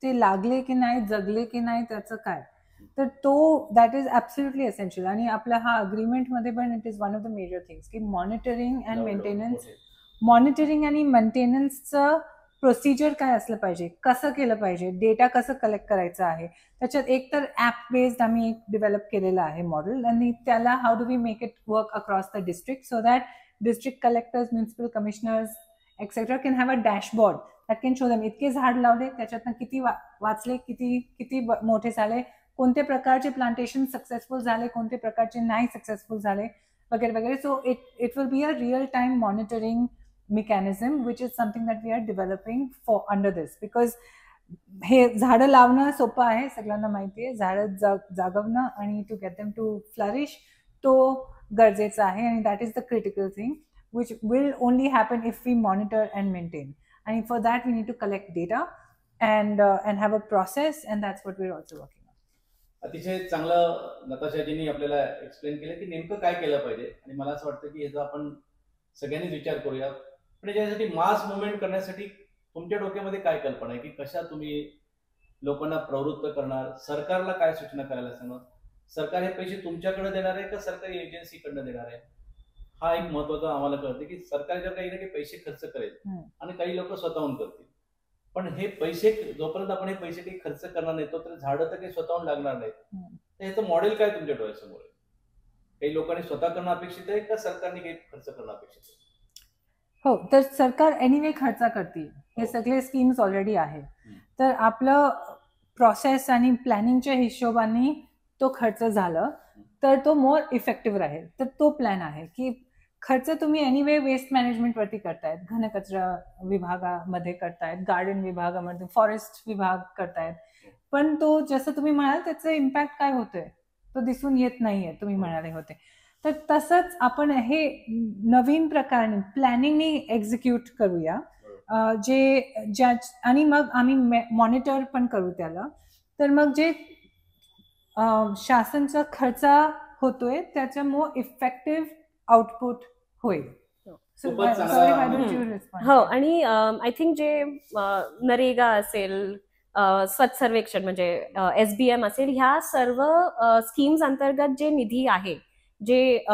ते लागले की नाही, जगले की नाही, त्याचं काय. तर तो दॅट इज ॲब्सोल्युटली एसेन्शियल. आणि आपला हा अग्रीमेंटमध्ये पण it is one of the major things की मॉनिटरिंग आणि मेंटेनन्सचं प्रोसिजर काय असलं पाहिजे, कसं केलं पाहिजे, डेटा कसं कलेक्ट करायचं आहे. त्याच्यात एक तर ॲप बेस्ड आम्ही एक डेव्हलप केलेलं आहे मॉडेल, आणि त्याला how do we make it work across the district so that district collectors, municipal commissioners etcetera can have a dashboard that can show them इतके झाड लावले, त्याच्यातनं किती वाचले, किती मोठे झाले, कोणत्या प्रकारचे प्लांटेशन सक्सेसफुल झाले, कोणत्या प्रकारचे नाही सक्सेसफुल झाले, वगैरे वगैरे. So it will be a real time monitoring mechanism which is something that we are developing for under this, because हे झाडं लावणं सोपं आहे, सगळ्यांना माहिती आहे. झाडं जागवणं आणि to get them to flourish तो गरजेचा आहे, आणि that is the critical thing which will only happen if we monitor and maintain, and for that we need to collect data and have a process, and that's what we're also working on. अतिशय चांगलं नताशाजींनी आपल्याला explain केलं की नेमकं काय केलं पाहिजे, आणि मला असं वाटतं की याचा आपण सगळ्यांनीच विचार करूया. पण याच्यासाठी मास मुवमेंट करण्यासाठी तुमच्या डोक्यामध्ये काय कल्पना आहे की कशा तुम्ही लोकांना प्रवृत्त करणार, सरकारला काय सूचना करायला सांगणार, सरकार हे पैसे तुमच्याकडे देणार आहे का सरकारी एजन्सीकडनं देणार आहे? हा एक महत्वाचा आम्हाला कळते की सरकार जर काही ना काही पैसे खर्च करेल आणि काही लोक स्वतःहून करतील, पण हे पैसे जोपर्यंत आपण हे पैसे काही खर्च करणार नाही तोपर्यंत झाडं तर काही स्वतःहून लागणार नाहीत. तर ह्याचं मॉडेल काय तुमच्या डोळ्यासमोर आहे? काही लोकांनी स्वतः करणं अपेक्षित आहे का सरकारने काही खर्च करणं अपेक्षित आहे? हो, तर सरकार एनिवे खर्च करतील, हे सगळे स्कीम्स ऑलरेडी आहे. तर आपलं प्रोसेस आणि प्लॅनिंगच्या हिशोबाने तो खर्च झाला तर तो मोर इफेक्टिव्ह राहील. तर तो प्लॅन आहे की खर्च तुम्ही एनिवे वेस्ट मॅनेजमेंटवरती करतायत, घनकचरा विभागामध्ये करतायत, गार्डन विभागामध्ये, फॉरेस्ट विभाग करतायत, पण तो जसं तुम्ही म्हणाल त्याचं इम्पॅक्ट काय होतोय तो दिसून येत नाहीये, तुम्ही म्हणाले होते. तर तसंच आपण हे नवीन प्रकारे प्लॅनिंगनी एक्झिक्यूट करूया, आणि मग आम्ही मॉनिटर पण करू त्याला. तर मग जे शासनचा खर्च होतोय त्याच्या मोर इफेक्टिव्ह आउटपुट होईल. हो, आणि आय थिंक जे नरेगा असेल, स्वच्छ सर्वेक्षण म्हणजे SBM असेल, ह्या सर्व स्कीम्स अंतर्गत जे निधी आहे, जे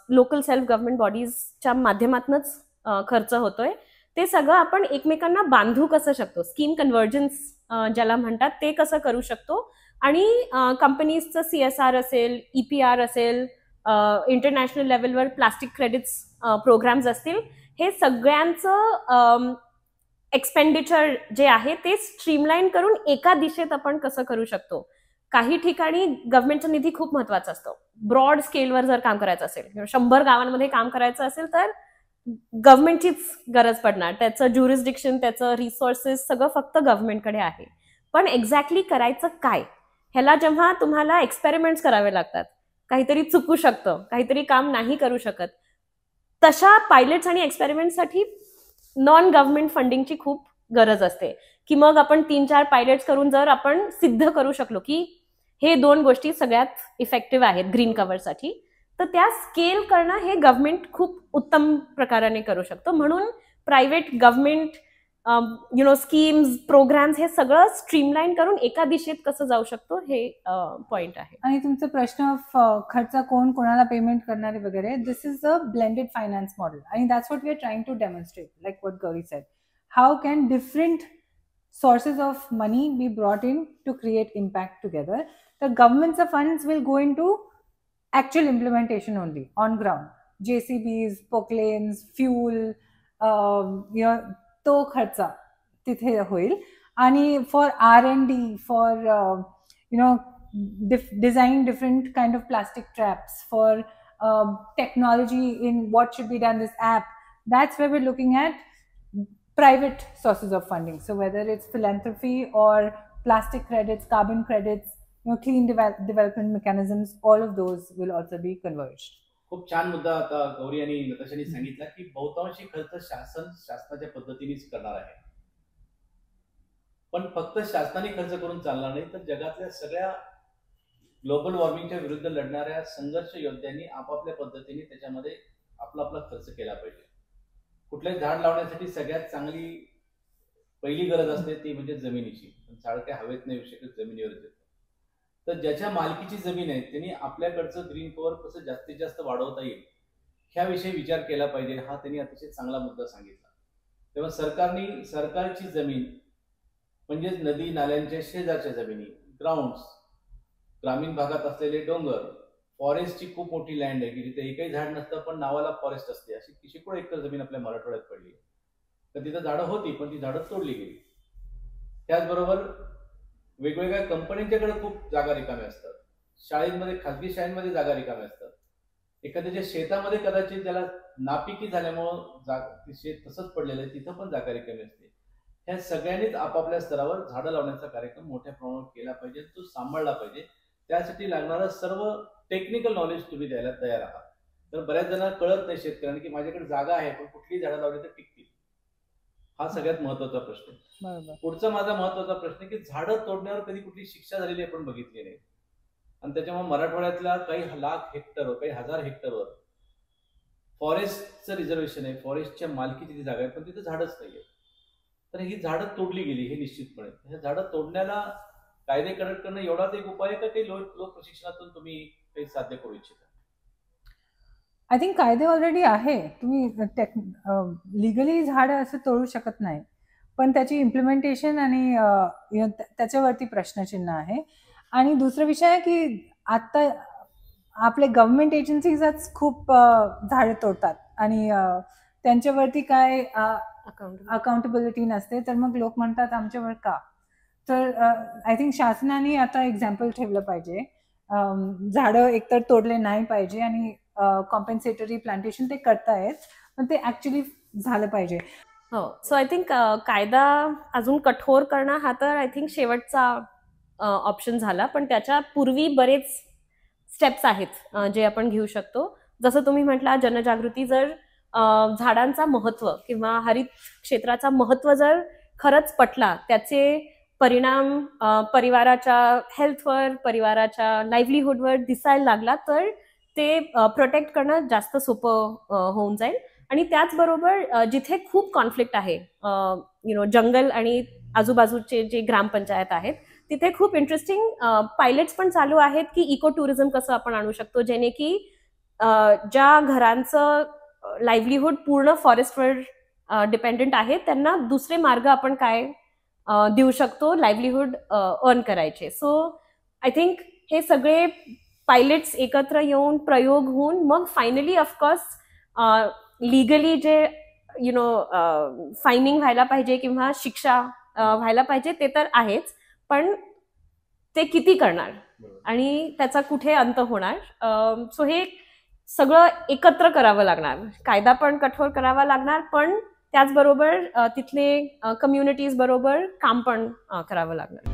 लोकल सेल्फ गव्हर्नमेंट बॉडीजच्या माध्यमातूनच खर्च होतोय, ते सगळं आपण एकमेकांना बांधू कसं शकतो, स्कीम कन्व्हर्जन्स ज्याला म्हणतात, ते कसं करू शकतो. आणि कंपनीजचं CSR असेल, EPR असेल, इंटरनॅशनल लेवलवर प्लास्टिक क्रेडिट्स प्रोग्राम्स असतील, हे सगळ्यांचं एक्सपेंडिचर जे आहे ते स्ट्रीमलाईन करून एका दिशेत आपण कसं करू शकतो. काही ठिकाणी गव्हर्नमेंटचा निधी खूप महत्वाचा असतो. ब्रॉड स्केलवर जर काम करायचं असेल, 100 गावांमध्ये काम करायचं असेल, तर गव्हर्नमेंटचीच गरज पडणार. त्याचं ज्युरिस्डिक्शन, त्याचं रिसोर्सेस सगळं फक्त गव्हर्नमेंटकडे आहे. पण एक्झॅक्टली करायचं काय, ह्याला जेव्हा तुम्हाला एक्सपेरिमेंट्स करावे लागतात, काहीतरी चुकू शकतं, काहीतरी काम नाही करू शकत, तशा पायलट्स आणि एक्सपेरिमेंटसाठी नॉन गव्हर्नमेंट फंडिंगची खूप गरज असते. की मग आपण 3-4 पायलट्स करून जर आपण सिद्ध करू शकलो की हे 2 गोष्टी सगळ्यात इफेक्टिव्ह आहेत ग्रीन कव्हरसाठी, तर त्या स्केल करणं हे गव्हर्नमेंट खूप उत्तम प्रकाराने करू शकतो. म्हणून प्रायव्हेट, गव्हर्नमेंट स्कीम्स, प्रोग्राम्स हे सगळं स्ट्रीमलाईन करून एका दिशेत कसं जाऊ शकतो, हे पॉइंट आहे. आणि तुमचा प्रश्न खर्च कोण कोणाला पेमेंट करणारे वगैरे, this is a blended finance model, आणि that's what we are trying to demonstrate, like what Gauri said. How can different sources of money be brought in to create impact together? The government's funds will go into actual implementation only on ground. JCBs, pokelanes, fuel, तो खर्च तिथे होईल. आणि for R&D, for design different kind of plastic traps, for technology in what should be done, this app, that's where we're looking at private sources of funding. So whether it's philanthropy or plastic credits, carbon credits, clean development mechanisms, all of those will also be converged. खूप छान मुद्दा आता गौरी आणि नताशाने सांगितला की बहुतांशी खर्च शासनाच्या पद्धतीनेच करणार आहे. पण फक्त शासनाने खर्च करून चालणार नाही, तर जगातल्या सगळ्या ग्लोबल वॉर्मिंगच्या विरुद्ध लढणाऱ्या संघर्ष योद्ध्यांनी आपापल्या पद्धतीने त्याच्यामध्ये आपला खर्च केला पाहिजे. कुठल्याही झाड लावण्यासाठी सगळ्यात चांगली पहिली गरज असते ती म्हणजे जमिनीची. पण झाड काय हवेत नाही येऊ शकत, जमिनीवरच येतं. तर ज्याच्या मालकीची जमीन आहे त्यांनी आपल्याकडचं ग्रीन कव्हर कसं जास्तीत जास्त वाढवता येईल ह्याविषयी विचार केला पाहिजे, हा त्यांनी अतिशय चांगला मुद्दा सांगितला. तेव्हा सरकारची जमीन म्हणजेच नदी नाल्यांच्या शेजारच्या जमिनी, ग्राउंड्स, ग्रामीण भागात असलेले डोंगर, फॉरेस्टची खूप मोठी लँड आहे की जिथे एकही झाड नसतं पण नावाला फॉरेस्ट असते, अशी शेकडो एकर जमीन आपल्या मराठवाड्यात पडली आहे. तर तिथं झाडं होती पण ती झाडं तोडली गेली. त्याचबरोबर वेगवेगळ्या कंपन्यांच्याकडे खूप जागा रिकाम्या असतात, शाळेमध्ये, खाजगी शाळांमध्ये जागा रिकाम्या असतात, एखाद्याच्या शेतामध्ये कदाचित त्याला नापिकी झाल्यामुळं ते शेत तसंच पडलेलं आहे, तिथं पण जागा रिकामी असते. ह्या सगळ्यांनीच आपापल्या स्तरावर झाडं लावण्याचा कार्यक्रम मोठ्या प्रमाणावर केला पाहिजे, तो सांभाळला पाहिजे. त्यासाठी लागणारं सर्व टेक्निकल नॉलेज तुम्ही द्यायला तयार आहात. तर बऱ्याच जणांना कळत नाही शेतकऱ्यांना की माझ्याकडे जागा आहे पण कुठली झाडं लावली तर टिकतील, हा सगळ्यात महत्वाचा प्रश्न. बरोबर. पुढचा माझा महत्वाचा प्रश्न की झाडं तोडण्यावर कधी कुठली शिक्षा झालेली आपण बघितली नाही, आणि त्याच्यामुळे मराठवाड्यातल्या काही लाख हेक्टरवर, काही हजार हेक्टरवर फॉरेस्टचं रिझर्वेशन आहे, फॉरेस्टच्या मालकीची ती जागा आहे, पण तिथे झाडच नाहीये. तर ही झाडं तोडली गेली हे निश्चितपणे. ह्या झाडं तोडण्याला कायदे कडक करणं एवढाच एक उपाय आहे का ते लोक प्रशिक्षणातून तुम्ही काही साध्य करू इच्छिता? आय थिंक कायदे ऑलरेडी आहे. तुम्ही लिगली झाड असं तोडू शकत नाही, पण त्याची इम्प्लिमेंटेशन आणि त्याच्यावरती प्रश्नचिन्ह आहे. आणि दुसरा विषय आहे की आता आपले गव्हर्नमेंट एजन्सीजच खूप झाडे तोडतात आणि त्यांच्यावरती काय अकाउंटेबिलिटी नसते, तर मग लोक म्हणतात आमच्यावर का. तर आय थिंक शासनाने आता एक्झाम्पल ठेवलं पाहिजे. झाडं एकतर तोडले नाही पाहिजे आणि कॉम्पेन्सेटरी प्लांटेशन ते करतायत, पण ते ऍक्च्युली झालं पाहिजे. हो, सो आय थिंक कायदा अजून कठोर करणं हा तर आय थिंक शेवटचा ऑप्शन झाला, पण त्याच्या पूर्वी बरेच स्टेप्स आहेत जे आपण घेऊ शकतो. जसं तुम्ही म्हटला, जनजागृती, जर झाडांचा महत्व किंवा हरित क्षेत्राचा महत्व जर खरंच पटला, त्याचे परिणाम परिवाराच्या हेल्थवर, परिवाराच्या लाईव्हलीहूडवर दिसायला लागला, तर ते प्रोटेक्ट करणं जास्त सोपं होऊन जाईल. आणि त्याचबरोबर जिथे खूप कॉन्फ्लिक्ट आहे, जंगल आणि आजूबाजूचे जे ग्रामपंचायत आहेत, तिथे खूप इंटरेस्टिंग पायलट्स पण चालू आहेत की इको टुरिझम कसं आपण आणू शकतो, जेणे की ज्या घरांचं लाईव्हलीहूड पूर्ण फॉरेस्टवर डिपेंडेंट आहे त्यांना दुसरे मार्ग आपण काय देऊ शकतो लाईव्हलीहूड अर्न करायचे. सो आय थिंक हे सगळे पायलट्स एकत्र येऊन प्रयोग होऊन मग फायनली ऑफकोर्स लिगली जे फायनिंग व्हायला पाहिजे किंवा शिक्षा व्हायला पाहिजे ते तर आहेच, पण ते किती करणार आणि त्याचा कुठे अंत होणार. सो हे सगळं एकत्र करावं लागणार. कायदा पण कठोर करावा लागणार, पण त्याचबरोबर तिथले कम्युनिटीज बरोबर काम पण करावं लागणार.